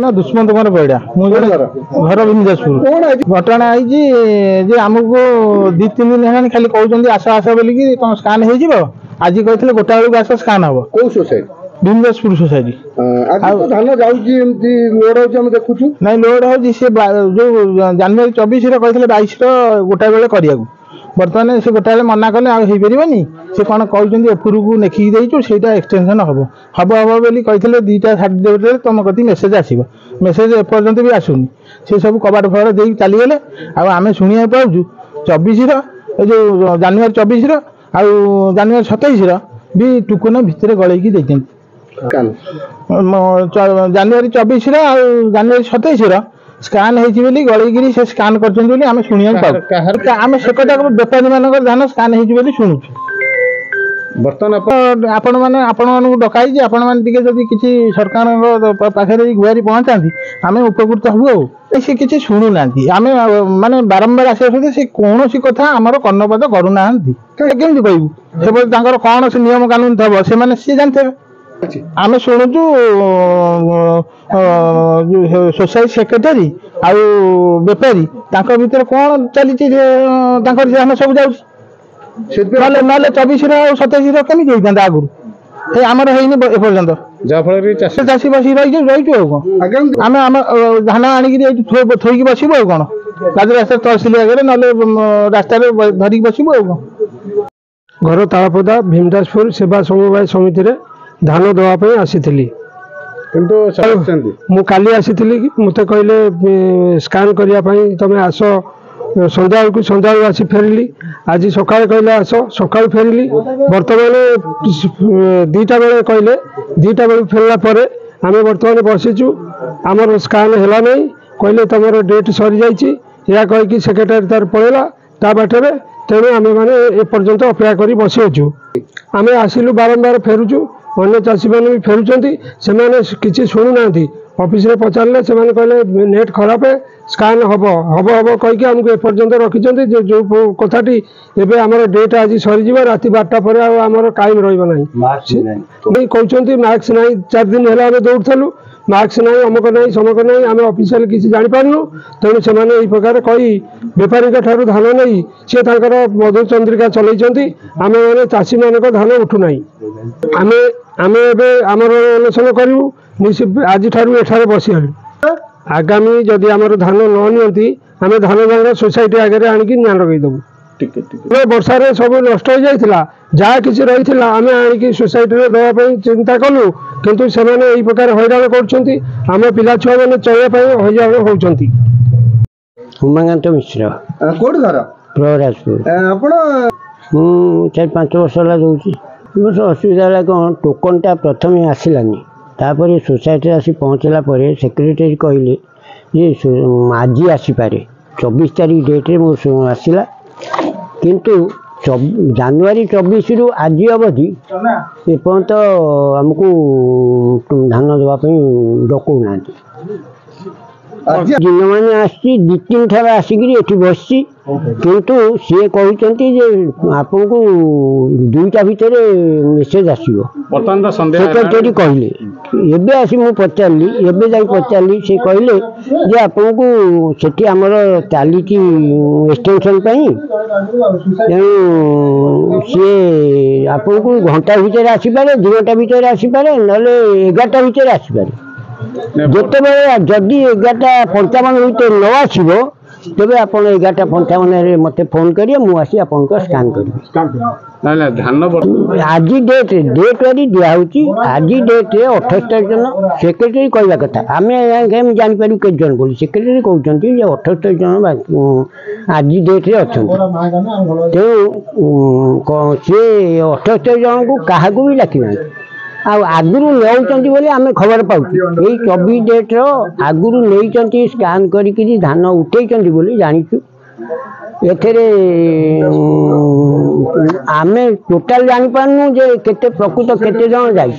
ना दुष्मंत कुमार पैड़ा घर विंजासपुर घटना है आमको 2-3 दिन है खाली कहते आस आस बोलिकी तुम स्कान हो आज कहते गोटा बेलू आस स्कान हम कौ सोसाइटी विंजासपुर सोसाइटी धान जाऊँगी लोड हो देखु ना लोड हो जो जनवरी 24 कहते 22 गोटा बेले करने बर्तमान से गोटा मना कले आईपारे से कौन कहते एपुरक नेखिकी देचु से एक्सटेंशन हम हम हम बोली कहते 2टा 2:30 तुम कति मेसेज आसो मेसेज एपर्यंत भी आसुनी से सब कबाट फबाड़ दे चलीगले आम शुणा पाचु 24 जो जनवरी 24 आउ जनवरी 27 भी टुकुना भितर गलैकी देते जनवरी 24 जनवरी 27 स्कान होली गलैक से स्कान कर आम शुणा आम से बेपारी मान धान स्कान हो शुणु बर्तमान आपण मैंने डकाई आपण मैंने किसी सरकार पाखे गुहारी पहुँचा आम उपकृत हूँ सी किसी शुणुना आम माने बारंबार आसा से कौन कथा आमर कर्णपात करूना केमी कहू से कौन से नियम कानून थब से सी जानते आम शुणुचु सोसाइटी सेक्रेटरी आउ बेपारी भीतर कौन चली धान सब जाऊँ ना 24 27 कमी जाता आगुरी आमर है एपर्यंत जहाँफल चाषी बस रही आम आम धान आणिक थोक बसबू आ कौन राजरास्ता तहसिल आगे ना रास्त धरिक बसबू आ घर तालपदा भीमदासपुर सेवा समवाय समिति रे धान देवाई आसी मु काली आसी मत कहले स्कान करने तुम आस संध्या आसी फेरली आज सकाଳେ कहले आस सकाळ फेरली बर्तमान 2टा बेले कहले 2टा बेले फेरला पर आम बर्तमान बसीचु आमर स्कान है नहीं कहले तुम डेट सरी जाइए या कहीकि सेक्रेटरी तार पड़ेगा ता बाटे तेणु आम मैंने एपर्यंत अपेक्षा कर बसीचु आम आसिलु बारंबार फेरुचु अन्य चाषी मैंने भी फेरुंट से किसी शुणुना ऑफिस रे पचारे से कहले नेट खराब है स्कान हम हम हम कहीकि आमको एपर्यंत रखिंट जो कथाटी एवं आम डेट आज सरीज राति 12टा पर आमर टाइम रहा कहते मार्क्स ना 4 दिन है दौड़ू मार्क्स ना अमुक ना समक ना आम ऑफिशियल किसी जापारू तेणु से प्रकार कही बेपारी ठार धान नहीं सी मधुर चंद्रिका चलती आम मैंने चाषी मान धान उठूना आम आम एमर आलोचना करूँ आज ठारू एठारे बसीगलु आगामी जदि आमर धान न नि आम धान जान सोसाइटी आगे आणिक निआं लगेदेबू वर्षा सब नष्ट हो जाता जहाँ किसी रही आम आणिक सोसाइटी देवाई चिंता कलु किंतु से प्रकार हैरान कर पिला छुआ मैंने चलने हैरान होती। उमाकांत मिश्र कोड घर प्रहराजपुर आपण 4-5 वर्ष है दूसरी बस असुविधा है कौन टोकनटा प्रथम आसलानी तापर सोसाइटी आसी पहुँचला सेक्रेटरी कहले ये आज आसीपे 24 तारीख डेट्रे मो आसला किंतु जनवरी 24 रु आज अवधि एपर्यंत आमको धान देवाई डकौना दिन मैंने आसी 2-3 ठार आसिक बसी किंतु सी कहते आपन को 2टा भितर मेसेज आसो सेक्रेटरी कहले एबे आसी मु पचारि एबे जाई पचारि से कहले जे आपन को सेठी हमर चली एक्सटेंशन तेणु सी आपन को घंटा भितर आसीपे 2 घंटा भितर आसीपे ना 11टा भितर आसीपे जिते जदि 11:55 भितर न आसो तेरे आप 11:55 मत फोन करिए मुझे आपको स्कान करी धान आज डेट वाली दिखाई आज डेट 28 तारीख दिन सेक्रेटरी कहवा कथा आम जापर के जन बोली सेक्रेटरी कहते 28 जन आज डेट्रे अच्छा तेणु सी 28 जन को क्या भी डाकिना आगुरी नौकरी आम खबर पाऊँ 24 डेट आगुरी नहीं स्कान करी धान उठे जाचु एथे आम टोटाल जापारू जे केते प्रकृत केते जन जाई।